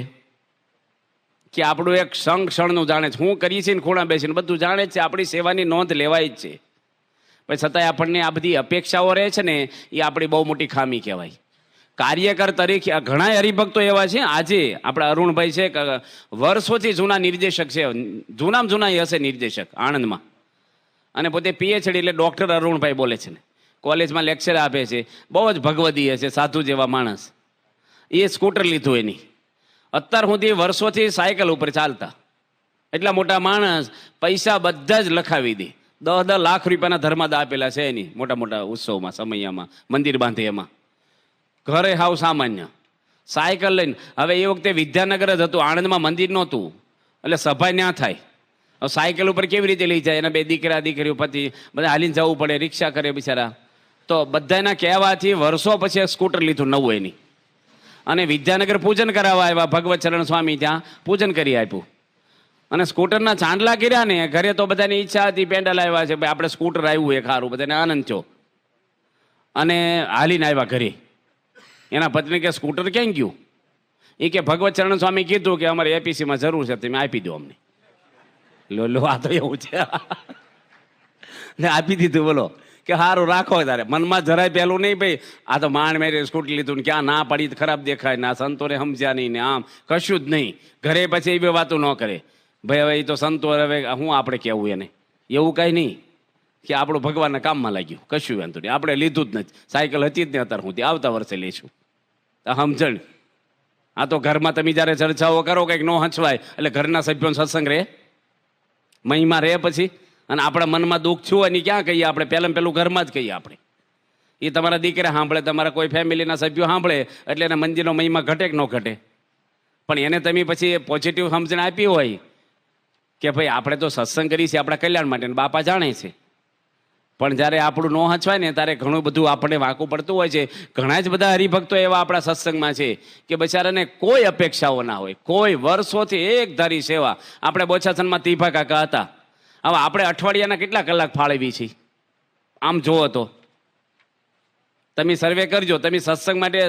કે આપણું એક ક્ષણનું જાણે છે. હું કરીએ છીએ ને ખૂણા બેસીને બધું જાણે જ છે. આપણી સેવાની નોંધ લેવાય જ છે. પણ છતાંય આપણને આ બધી અપેક્ષાઓ રહે છે ને, એ આપણી બહુ મોટી ખામી કહેવાય. કાર્યકર તરીકે ઘણા હરિભક્તો એવા છે. આજે આપણા અરુણભાઈ છે, વર્ષોથી જૂના નિર્દેશક છે, જૂના એ હશે નિર્દેશક આણંદમાં, અને પોતે પીએચડી એટલે ડૉક્ટર અરુણભાઈ બોલે છે ને, કોલેજમાં લેક્ચર આપે છે, બહુ જ ભગવદીય છે, સાધુ જેવા માણસ. એ સ્કૂટર લીધું એની, અત્યાર સુધી વર્ષોથી સાયકલ ઉપર ચાલતા. એટલા મોટા માણસ, પૈસા બધા જ લખાવી દે. 10 લાખ રૂપિયાના ધર્માદા આપેલા છે એની મોટા ઉત્સવમાં, સમયમાં, મંદિર બાંધે એમાં. ઘરે હાવ સામાન્ય સાયકલ લઈને. હવે એ વખતે વિદ્યાનગર જ હતું, આણંદમાં મંદિર નહોતું, એટલે સભા ત્યાં થાય. હવે સાયકલ ઉપર કેવી રીતે લઈ જાય? એના 2 દીકરીઓ પતિ બધા હાલીને જવું પડે, રિક્ષા કરે બિચારા. તો બધાના કહેવાથી વર્ષો પછી સ્કૂટર લીધું નવું એની, અને વિદ્યાનગર પૂજન કરાવવા આવ્યા. ભગવત ચરણ સ્વામી ત્યાં પૂજન કરી આપ્યું, અને સ્કૂટરના ચાંદલા કર્યા ને. ઘરે તો બધાની ઈચ્છા હતી, પેન્ડલ આવ્યા છે, ભાઈ આપણે સ્કૂટર આવ્યું એક સારું, બધાને આનંદ થયો, અને હાલીને આવ્યા ઘરે. એના પત્ની કે સ્કૂટર ક્યાં ગયું? એ કે ભગવત ચરણ સ્વામી કીધું કે અમારે એપીસીમાં જરૂર છે, તમે આપી દો અમને. લો આ તો એવું છે ને, આપી દીધું. બોલો કે સારું રાખો તારે. મનમાં જરાય પહેલું નહીં ભાઈ આ તો માંડ મેરે સ્કૂટર લીધું ને ક્યાં ના પડી તો ખરાબ દેખાય ને, આ સંતોને સમજ્યા નહીં ને, આમ કશું જ નહીં. ઘરે પછી એવી વાતો ન કરે. ભાઈ હવે એ તો સંતો, હવે હું આપણે કહેવું એને? એવું કાંઈ નહીં કે આપણું ભગવાનના કામમાં લાગ્યું, કશું વાંધો નહીં, આપણે લીધું જ નથી. સાયકલ હતી જ નહીં અત્યારે સુધી, આવતા વર્ષે લઈશું. સમજણ? આ તો ઘરમાં તમે જ્યારે ચર્ચાઓ કરો કંઈક ન હંચવાય એટલે ઘરના સભ્યોનો સત્સંગ રહે, મહિમા રહે પછી. અને આપણા મનમાં દુઃખ છું હોય ને ક્યાં કહીએ આપણે? પહેલું ઘરમાં જ કહીએ આપણે. એ તમારા દીકરા સાંભળે, તમારા કોઈ ફેમિલીના સભ્યો સાંભળે એટલે એના મંદિરનો મહિમા ઘટે કે ન ઘટે? પણ એને તમે પછી પોઝિટિવ સમજણ આપી હોય કે ભાઈ આપણે તો સત્સંગ કરીએ છીએ આપણા કલ્યાણ માટે, બાપા જાણે છે, પણ જ્યારે આપણું ન હચવાય ને ત્યારે ઘણું બધું આપણને વાંકું પડતું હોય છે. ઘણા જ બધા હરિભક્તો એવા આપણા સત્સંગમાં છે કે બિચારાને કોઈ અપેક્ષાઓ ના હોય, કોઈ વર્ષોથી એક ધારી સેવા. આપણે બોચાસનમાં તીભા કાકા હતા. હવે આપણે અઠવાડિયાના કેટલા કલાક ફાળવી છીએ આમ જુઓ તો? તમે સર્વે કરજો. તમે સત્સંગ માટે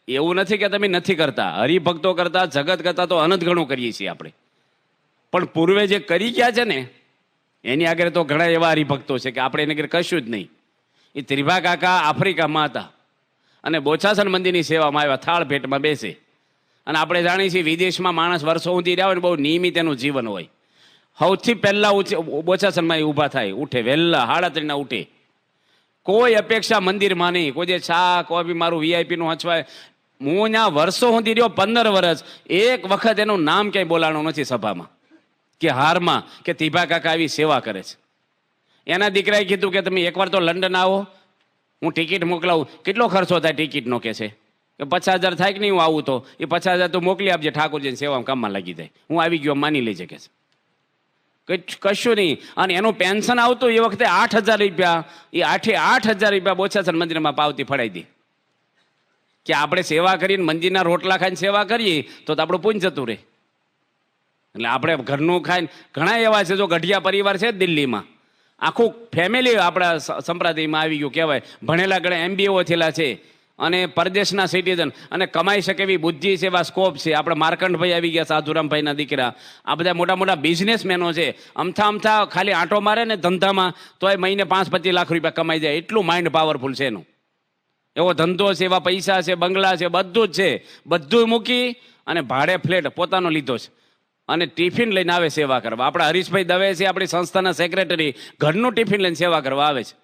એવું નથી કે તમે નથી કરતા, હરિભક્તો કરતા, જગત કરતા તો અનંત ઘણું કરીએ છીએ આપણે. પણ પૂર્વે જે કરી ગયા છે ને એની આગળ તો ઘણા એવા હરિભક્તો છે કે આપણે એને આગળ કશું જ નહીં. એ ત્રિભા કાકા આફ્રિકામાં હતા અને બોચાસન મંદિરની સેવામાં આવ્યા, થાળ ભેટમાં બેસે. અને આપણે જાણીએ છીએ વિદેશમાં માણસ વર્ષો સુધી રહ્યા હોય ને બહુ નિયમિત એનું જીવન હોય. સૌથી પહેલાં બોચાસનમાં એ ઊભા થાય, ઉઠે વહેલા 3:30 ઉઠે. કોઈ અપેક્ષા મંદિરમાં નહીં, કોઈ જે ચા કોફી મારું વીઆઈપીનું હચવાય. હું ત્યાં વર્ષો સુધી રહ્યો, 15 વર્ષ, એક વખત એનું નામ ક્યાંય બોલાણું નથી સભામાં કે હારમાં કે તીભા કાકા આવી સેવા કરે છે. એના દીકરાએ કીધું કે તમે એકવાર તો લંડન આવો, હું ટિકિટ મોકલાવું. કેટલો ખર્ચો થાય ટિકિટનો? કે છે કે 50,000 થાય કે નહીં? હું આવું તો એ 50,000 તો મોકલી આપજે, ઠાકોરજીની સેવામાં કામમાં લાગી જાય. હું આવી ગયો માની લેજે કે છે. કશું નહીં. અને એનું પેન્શન આવતું એ વખતે 8,000 રૂપિયા. એ 8,000 રૂપિયા બોચાસન મંદિરમાં પાવતી ફળાઈ દી કે આપણે સેવા કરીને મંદિરના રોટલા ખાઈને સેવા કરીએ તો આપણું પુણ્ય જતું રહે. એટલે આપણે ઘરનું ખાઈને ઘણા એવા છે, જો ગઢિયા પરિવાર છે દિલ્હીમાં, આખું ફેમિલી આપણા સંપ્રદાયમાં આવી ગયું કહેવાય. ભણેલા ઘણા MBO થયેલા છે અને પરદેશના સિટીઝન અને કમાઈ શકે એવી બુદ્ધિ છે, એવા સ્કોપ છે. આપણે માર્કંડભાઈ આવી ગયા, સાધુરામભાઈના દીકરા, આ બધા મોટા મોટા બિઝનેસમેનો છે. અમથા ખાલી આંટો મારે ને ધંધામાં તો એ મહિને 5-25 લાખ રૂપિયા કમાઈ જાય. એટલું માઇન્ડ પાવરફુલ છે એનું. એવો ધંધો છે, એવા પૈસા છે, બંગલા છે, બધું જ છે. બધું મૂકી અને ભાડે ફ્લેટ પોતાનો લીધો છે અને ટિફિન લઈને આવે સેવા કરવા. આપણા હરીશભાઈ દવે છે, આપણી સંસ્થાના સેક્રેટરી, ઘરનું ટિફિન લઈને સેવા કરવા આવે છે.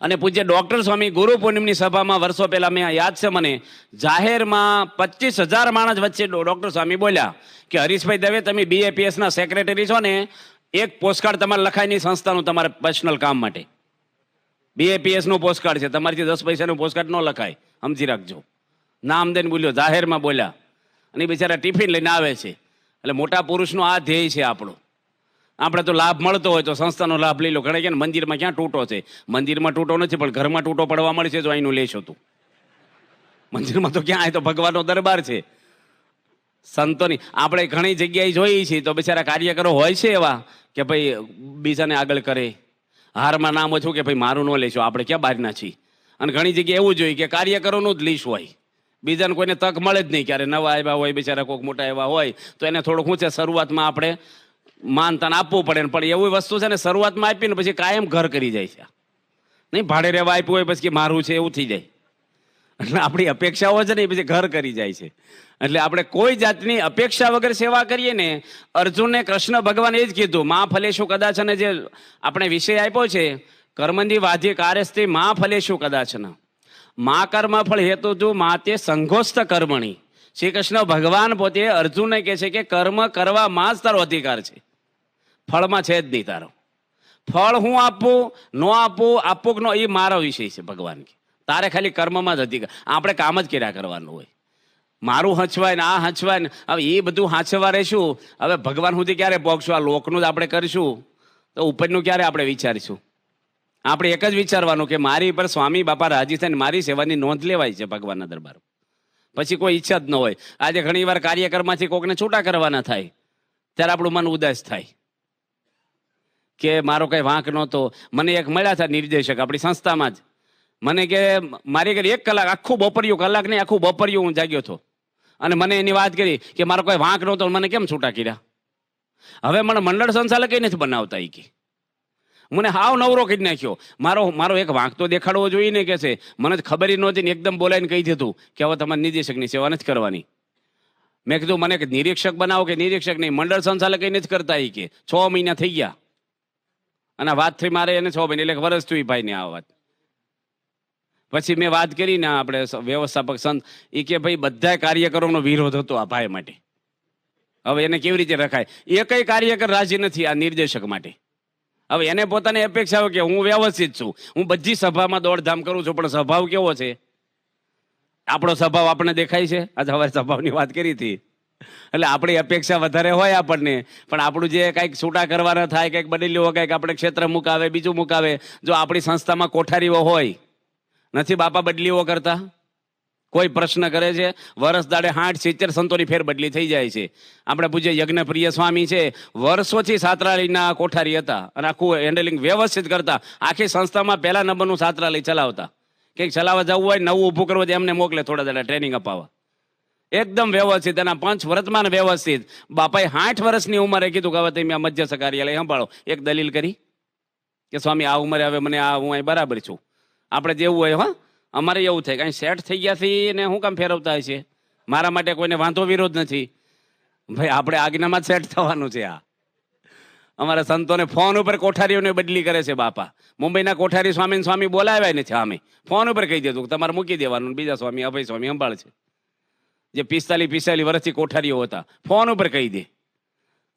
અને પૂજ્ય ડૉક્ટર સ્વામી ગુરુ પૂર્ણિમની સભામાં વર્ષો પહેલાં મેં યાદ છે મને, જાહેરમાં 25,000 માણસ વચ્ચે ડૉક્ટર સ્વામી બોલ્યા કે હરીશભાઈ દવે તમે BAPSના સેક્રેટરી છો ને, એક પોસ્ટકાર્ડ તમારે લખાયની સંસ્થાનું તમારે પર્સનલ કામ માટે. BAPSનું પોસ્ટકાર્ડ છે, તમારીથી 10 પૈસાનું પોસ્ટકાર્ડ ન લખાય, સમજી રાખજો. નામ દઈને બોલ્યો, જાહેરમાં બોલ્યા. અને બિચારા ટિફિન લઈને આવે છે. એટલે મોટા પુરુષનો આ ધ્યેય છે આપણો. આપણે તો લાભ મળતો હોય તો સંસ્થાનો લાભ લઈ લો. ઘણા કે મંદિરમાં ક્યાં તૂટો છે? મંદિરમાં તૂટો નથી, પણ ઘરમાં તૂટો પડવા મળશે જો અહીંનું લેશો તું. મંદિરમાં તો ક્યાં? આ તો ભગવાનનો દરબાર છે. સંતોની આપણે ઘણી જગ્યાએ જોઈએ છીએ તો બિચારા કાર્યકરો હોય છે એવા કે ભાઈ બીજાને આગળ કરે. હારમાં નામ ઓછું કે ભાઈ મારું ન લેશો, આપણે ક્યાં બહારના છીએ. અને ઘણી જગ્યાએ એવું જોઈએ કે કાર્યકરોનું જ લીશ હોય, બીજાને કોઈને તક મળે જ નહીં. ક્યારે નવા આવ્યા હોય, બિચારા કોઈક મોટા એવા હોય તો એને થોડુંક શું છે, શરૂઆતમાં આપણે માનતાન આપવું પડે. પણ એવી વસ્તુ છે ને, શરૂઆતમાં આપીને પછી કાયમ ઘર કરી જાય છે. નહીં ભાડે રહેવા આપ્યું હોય પછી મારું છે એવું થઈ જાય. એટલે આપણી અપેક્ષાઓ છે ને એ પછી ઘર કરી જાય છે. એટલે આપણે કોઈ જાતની અપેક્ષા વગર સેવા કરીએ ને. અર્જુનને કૃષ્ણ ભગવાન એ જ કીધું, મા ફલેશું કદાચ. અને જે આપણે વિષય આપ્યો છે કર્મંદી વાધ્ય કાર્યસ્થી મા ફલેશું કદાચ. મા કર્મ ફળ હેતુ જો મા તે સંઘોસ્થ કર્મણી. શ્રી કૃષ્ણ ભગવાન પોતે અર્જુનને કહે છે કે કર્મ કરવામાં જ તારો અધિકાર છે, ફળમાં છે જ નહીં તારો. ફળ હું આપું ન આપું, આપું કે ન, એ મારો વિષય છે. ભગવાન કે તારે ખાલી કર્મમાં જ અધિકાર. આપણે કામ જ કર્યા કરવાનું હોય. મારું હચવાય ને આ હચવાય ને, હવે એ બધું હાંચવા રહેશું. હવે ભગવાન સુધી ક્યારે પહોંચશું? આ લોકનું જ આપણે કરીશું તો ઉપરનું ક્યારે આપણે વિચારીશું? આપણે એક જ વિચારવાનું કે મારી પર સ્વામી બાપા રાજી થઈને મારી સેવાની નોંધ લેવાય છે ભગવાનના દરબાર. પછી કોઈ ઈચ્છા જ ન હોય. આજે ઘણી વાર કાર્યક્રમમાંથી કોકને છૂટા કરવાના થાય ત્યારે આપણું મન ઉદાસ થાય કે મારો કંઈ વાંક નહોતો. મને એક મળ્યા હતા નિર્દેશક આપણી સંસ્થામાં જ. મને કે મારી ઘરે 1 કલાક આખું બપોરિયું, કલાક નહીં આખું બપોરિયું હું જાગ્યો હતો. અને મને એની વાત કરી કે મારો કોઈ વાંક નહોતો, મને કેમ છૂટા કર્યા? હવે મને મંડળ સંચાલક નથી બનાવતા. એ કે મને હાવ નવરો કરી નાખ્યો. મારો એક વાંક તો દેખાડવો જોઈએ ને. કે છે મને ખબર નહોતી ને એકદમ બોલાવીને કહી દીધું કે હવે તમારે નિર્દેશકની સેવા નથી કરવાની. મેં કીધું મને નિરીક્ષક બનાવો. કે નિરીક્ષક નહીં, મંડળ સંચાલક નથી કરતા. એ કે 6 મહિના થઈ ગયા અને વાત થઈ મારે એને 6 મહિના, એટલે વર્ષ થયું ભાઈને આ વાત. પછી મેં વાત કરી ને આપણે વ્યવસ્થાપક સંત, એ કે ભાઈ બધા કાર્યકરોનો વિરોધ હતો આ ભાઈ માટે. હવે એને કેવી રીતે રખાય? એ કઈ કાર્યકર રાજી નથી આ નિર્દેશક માટે. હવે એને પોતાની અપેક્ષા હોય કે હું વ્યવસ્થિત છું, હું બધી સભામાં દોડધામ કરું છું, પણ સ્વભાવ કેવો છે આપણો? સ્વભાવ આપણને દેખાય છે? આજે હવે સ્વભાવની વાત કરી હતી. એટલે આપણી અપેક્ષા વધારે હોય આપણને, પણ આપણું જે કંઈક છૂટા કરવાના થાય, કંઈક બદલીઓ, કંઈક આપણે ક્ષેત્ર મુકાવે, બીજું મુકાવે. જો આપણી સંસ્થામાં કોઠારીઓ હોય, નથી બાપા બદલીઓ કરતા? કોઈ પ્રશ્ન કરે છે, વર્ષ દાડે 60-70 સંતોની ફેર બદલી થઈ જાય છે. આપણે પૂજ્ય યજ્ઞપ્રિય સ્વામી છે, વર્ષોથી છાત્રાલયના કોઠારી હતા અને આખું હેન્ડલિંગ વ્યવસ્થિત કરતા. આખી સંસ્થામાં પહેલા નંબરનું છાત્રાલય ચલાવતા. કંઈક ચલાવવા જવું હોય, નવું ઊભું કરવું હોય, એમને મોકલે થોડા દાડા ટ્રેનિંગ અપાવવા. એકદમ વ્યવસ્થિત, એના પંચ વર્તમાન વ્યવસ્થિત. બાપાએ 60 વર્ષની ઉંમરે કીધું કે હવે તમે આ મધ્યસ્થ કાર્યાલય સંભાળો. એક દલીલ કરી કે સ્વામી આ ઉંમરે હવે મને હું અહીં બરાબર છું. આપણે જેવું હોય, હા અમારે એવું થાય, કાંઈ સેટ થઈ ગયા છે ને શું કામ ફેરવતા હોય છે? મારા માટે કોઈને વાંધો વિરોધ નથી ભાઈ, આપણે આજ્ઞામાં જ સેટ થવાનું છે. આ અમારા સંતોને ફોન ઉપર કોઠારીઓને બદલી કરે છે બાપા. મુંબઈના કોઠારી સ્વામી બોલાવ્યા નથી, અમે ફોન ઉપર કહી દીધું તમારે મૂકી દેવાનું, બીજા સ્વામી અભય સ્વામી સંભાળ છે. જે 45 વર્ષથી કોઠારીઓ હતા, ફોન ઉપર કહી દે.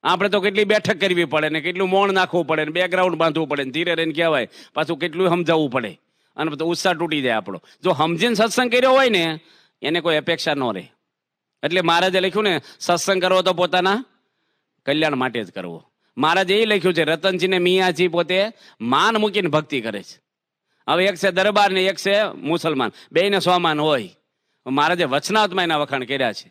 આપણે તો કેટલી બેઠક કરવી પડે ને કેટલું મૌન નાખવું પડે ને બેકગ્રાઉન્ડ બાંધવું પડે ને ધીરે રહીને કહેવાય, પાછું કેટલું સમજાવવું પડે અને તો ઉત્સાહ તૂટી જાય આપણો. જો સમજીને સત્સંગ કર્યો હોય ને એને કોઈ અપેક્ષા ન રહે. એટલે મહારાજે લખ્યું ને, સત્સંગ કરવો તો પોતાના કલ્યાણ માટે જ કરવો. મહારાજે એ લખ્યું છે, રતનજીને મિયાજી પોતે માન મૂકીને ભક્તિ કરે છે. હવે એક છે દરબાર ને એક છે મુસલમાન, બેયને સ્વમાન હોય. મહારાજે વચનાત્મા એના વખાણ કર્યા છે.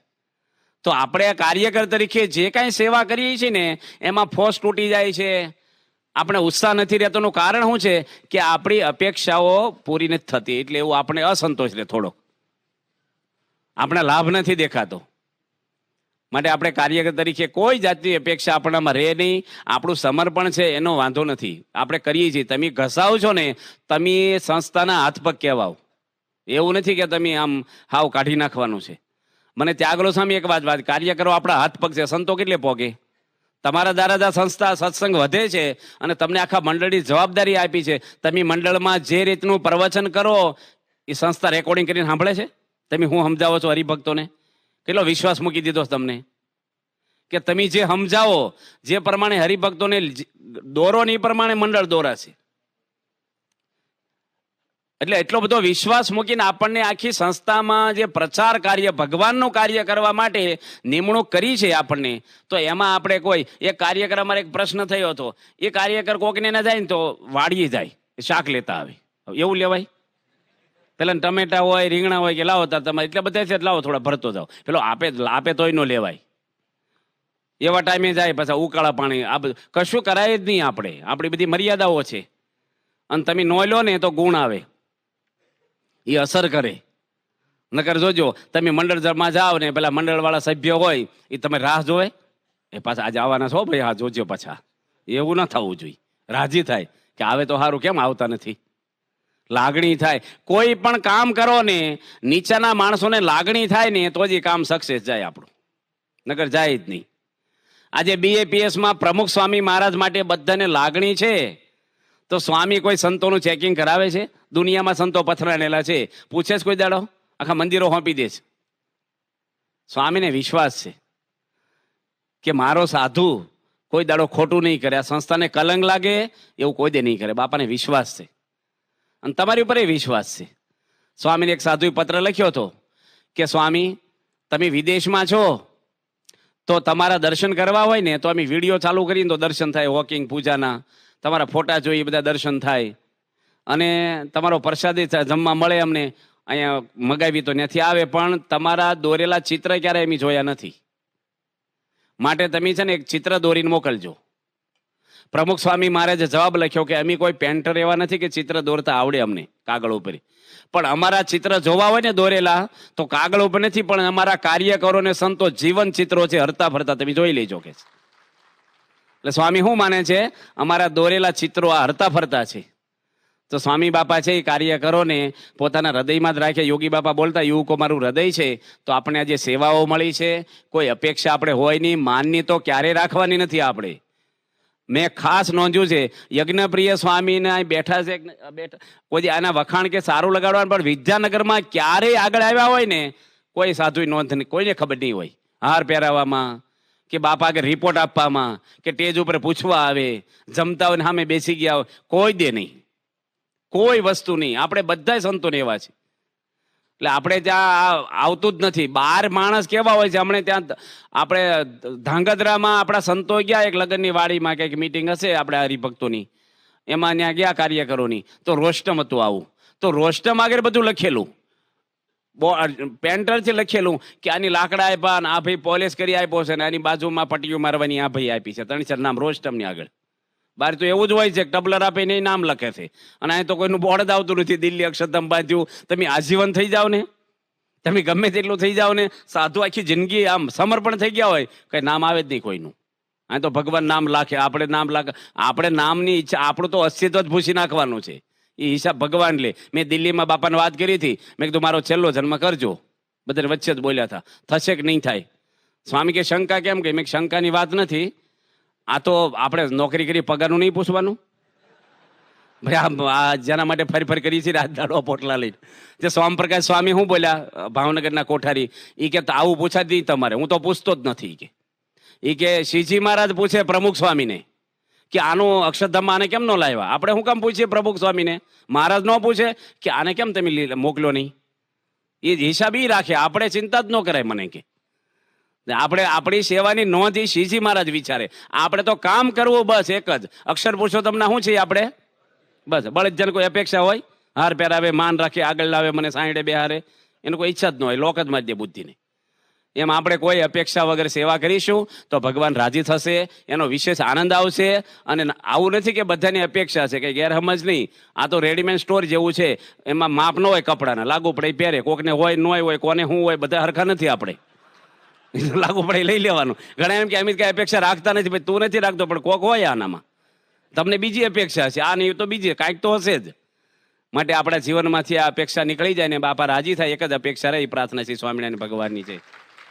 તો આપણે કાર્યકર તરીકે જે કાંઈ સેવા કરીએ છીએ ને એમાં ફોસ તૂટી જાય છે, આપણે ઉત્સાહ નથી રહેતોનું કારણ શું છે કે આપણી અપેક્ષાઓ પૂરી નથી થતી, એટલે એવું આપણે અસંતોષ રહે થોડોક, આપણે લાભ નથી દેખાતો. માટે આપણે કાર્યકર તરીકે કોઈ જાતની અપેક્ષા આપણામાં રહે નહીં. આપણું સમર્પણ છે એનો વાંધો નથી, આપણે કરીએ છીએ. તમે ઘસાવ છો ને, તમે સંસ્થાના હાથ પગ કહેવાઓ. એવું નથી કે તમે આમ હાવ કાઢી નાખવાનું છે. મને ત્યાગલો સ્વામી એક વાત કાર્ય કરો આપણા હાથ પગ છે. સંતો કેટલે પોગે? તમારા દ્વારા સંસ્થા સત્સંગ વધે છે અને તમને આખા મંડળની જવાબદારી આપી છે. તમે મંડળમાં જે રીતનું પ્રવચન કરો એ સંસ્થા રેકોર્ડિંગ કરીને સાંભળે છે. તમે હું સમજાવો છો હરિભક્તોને? કેટલો વિશ્વાસ મૂકી દીધો તમને કે તમે જે સમજાવો, જે પ્રમાણે હરિભક્તોને દોરો ને એ પ્રમાણે મંડળ દોરાશે. એટલે એટલો બધો વિશ્વાસ મૂકીને આપણને આખી સંસ્થામાં જે પ્રચાર કાર્ય, ભગવાનનું કાર્ય કરવા માટે નિમણૂક કરી છે આપણને, તો એમાં આપણે કોઈ એક કાર્યકર, અમારે એક પ્રશ્ન થયો હતો, એ કાર્યકર કોકને ના જાય ને તો વાડીએ જાય શાક લેતા આવે. એવું લેવાય? પેલા ટમેટા હોય, રીંગણા હોય કે લાવો તાર તમારે એટલે બધા છે લાવો થોડા ભરતો જાઓ. પેલો આપે તોય ન લેવાય. એવા ટાઈમે જાય પાછા ઉકાળા પાણી, આ બધું કશું કરાય જ નહીં. આપણી બધી મર્યાદાઓ છે અને તમે નો લો ને તો ગુણ આવે, એ અસર કરે. નકર જોજો તમે મંડળમાં જાઓ ને પેલા મંડળવાળા સભ્યો હોય એ તમે રાહ જોવે, એ પાછા આજે આવવાના છો ભાઈ, હા જોજો પાછા. એવું ન થવું જોઈએ. રાજી થાય કે આવે તો સારું, કેમ આવતા નથી? લાગણી થાય. કોઈ પણ કામ કરો ને નીચાના માણસોને લાગણી થાય ને તો જ એ કામ સક્સેસ જાય આપણું, નકર જાય જ નહીં. આજે BAPSમાં પ્રમુખ સ્વામી મહારાજ માટે બધાને લાગણી છે તો સ્વામી કોઈ સંતોનું ચેકિંગ કરાવે છે? દુનિયામાં સંતો પથરાણેલા છે, પૂછે છે કોઈ દાડો? આખા મંદિરો સોંપી દે છે. સ્વામીને વિશ્વાસ છે કે મારો સાધુ કોઈ દાડો ખોટું નહીં કરે, આ સંસ્થાને કલંક લાગે એવું કોઈ દે નહીં કરે. બાપાને વિશ્વાસ છે અને તમારી ઉપર એ વિશ્વાસ છે. સ્વામીને એક સાધુએ પત્ર લખ્યો હતો કે સ્વામી તમે વિદેશમાં છો તો તમારા દર્શન કરવા હોય ને તો અમે વિડીયો ચાલુ કરીને તો દર્શન થાય, વોકિંગ પૂજાના તમારા ફોટા જોઈએ, બધા દર્શન થાય અને તમારો પ્રસાદી જમવા મળે. અમને અહીંયા મગાવી તો ત્યાંથી આવે, પણ તમારા દોરેલા ચિત્ર ક્યારે એમ જોયા નથી. માટે તમે છે ને એક ચિત્ર દોરીને મોકલજો. પ્રમુખ સ્વામી મહારાજે જવાબ લખ્યો કે અમે કોઈ પેન્ટર એવા નથી કે ચિત્ર દોરતા આવડે અમને કાગળ ઉપર, પણ અમારા ચિત્ર જોવા હોય ને દોરેલા તો કાગળ ઉપર નથી, પણ અમારા કાર્યકરો ને સંતો જીવન ચિત્રો છે, હરતા ફરતા તમે જોઈ લેજો કે. એટલે સ્વામી શું માને છે? અમારા દોરેલા ચિત્રો આ હરતા ફરતા છે. તો સ્વામી બાપા છે એ કાર્યકરોને પોતાના હૃદયમાં જ રાખે. યોગી બાપા બોલતા, યુવકો મારું હૃદય છે. તો આપણે આજે સેવાઓ મળી છે, કોઈ અપેક્ષા આપણે હોય નહીં, માનની તો ક્યારેય રાખવાની નથી આપણે. મેં ખાસ નોંધ્યું છે યજ્ઞપ્રિય સ્વામીને બેઠા છે, કોઈ આના વખાણ કે સારું લગાડવાનું, પણ વિદ્યાનગરમાં ક્યારેય આગળ આવ્યા હોય ને કોઈ સાધુ નોંધ નહીં, કોઈને ખબર નહીં હોય. હાર પહેરાવામાં કે બાપા આગળ રિપોર્ટ આપવામાં કે સ્ટેજ ઉપર પૂછવા આવે, જમતા હોય સામે બેસી ગયા હોય, કોઈ દે નહીં, કોઈ વસ્તુ નહીં. આપણે બધા સંતોને એવા છે. એટલે આપણે ત્યાં આવતું જ નથી. બહાર માણસ કેવા હોય છે, હમણે ત્યાં આપણે ધાંગધ્રામાં આપણા સંતો ગયા એક લગ્નની વાડીમાં, કંઈક મિટિંગ હશે આપણે હરિભક્તોની, એમાં ત્યાં ગયા કાર્યકરોની, તો રોસ્ટમ હતું આવું. તો રોસ્ટમ આગળ બધું લખેલું, પેન્ટરથી લખેલું કે આની લાકડા આપ્યા ને આ ભાઈ પોલિશ કરી આપ્યો છે ને આની બાજુમાં પટ્ટીઓ મારવાની આ ભાઈ આપી છે, 3-4 નામ રોસ્ટમની આગળ. બહાર તો એવું જ હોય છે, ટબલર આપે નહીં નામ લખે છે. અને અહીં તો કોઈનું બોર્ડ જ આવતું નથી. દિલ્હી અક્ષરધામ બાંધ્યું, તમે આજીવન થઈ જાઓ ને, તમે ગમે તેટલું થઈ જાઓ ને, સાધુ આખી જિંદગી આમ સમર્પણ થઈ ગયા હોય, કઈ નામ આવે જ નહીં કોઈનું. અહીં તો ભગવાન નામ લાખે, આપણે નામ લાખે, આપણે નામની ઈચ્છા, આપણું તો અસ્તિત્વ જ ભૂસી નાખવાનું છે. એ હિસાબ ભગવાન લે. મેં દિલ્હીમાં બાપાને વાત કરી હતી, મેં કીધું મારો છેલ્લો જન્મ કરજો. બધા વચ્ચે જ બોલ્યા હતા, થશે કે નહીં થાય. સ્વામી કે શંકા કેમ કે? મેં શંકાની વાત નથી, આ તો આપણે નોકરી કરી પગારનું નહીં પૂછવાનું ભાઈ. આ જેના માટે ફરી કરી છે રાત દાડો પોટલા લઈને, જે સોમપ્રકાશ સ્વામી શું બોલ્યા ભાવનગરના કોઠારી, એ કે આવું પૂછાતી નહીં તમારે, હું તો પૂછતો જ નથી. કે શ્રીજી મહારાજ પૂછે પ્રમુખ સ્વામીને કે આનું અક્ષરધામમાં આને કેમ ન લાવ્યા? આપણે શું કામ પૂછીએ પ્રમુખ સ્વામીને? મહારાજ ન પૂછે કે આને કેમ તમે મોકલ્યો નહીં? એ હિસાબ એ રાખે, આપણે ચિંતા જ ન કરાય. મને કે આપણે આપણી સેવાની નોંધ એ શ્રીજી મહારાજ વિચારે. આપણે તો કામ કરવું, બસ એક જ. અક્ષર પુરુષોત્તમના શું છે આપણે? બસ બળદજન કોઈ અપેક્ષા હોય? હાર પહેરાવે, માન રાખે, આગળ લાવે, મને સાંઈડે બેહારે, એનું કોઈ ઈચ્છા જ ન હોય, લોક જ મારી દે બુદ્ધિને. એમ આપણે કોઈ અપેક્ષા વગર સેવા કરીશું તો ભગવાન રાજી થશે, એનો વિશેષ આનંદ આવશે. અને આવું નથી કે બધાની અપેક્ષા છે, કંઈ ગેરસમજ નહીં. આ તો રેડીમેડ સ્ટોર જેવું છે, એમાં માપ ન હોય કપડાના, લાગુ પડે પહેરે, કોકને હોય ન હોય, કોને શું હોય, બધા હરખા નથી. આપણે લાગુ પડે લઈ લેવાનું. ઘણા એમ કે અમિત કઈ અપેક્ષા રાખતા નથી. ભાઈ તું નથી રાખતો, પણ કોક હોય આનામાં, તમને બીજી અપેક્ષા છે, આ નહીં તો બીજી કાંઈક તો હશે જ. માટે આપણા જીવનમાંથી આ અપેક્ષા નીકળી જાય ને બાપા રાજી થાય, એક જ અપેક્ષા રહી. પ્રાર્થના શ્રી સ્વામિનારાયણ ભગવાનની છે.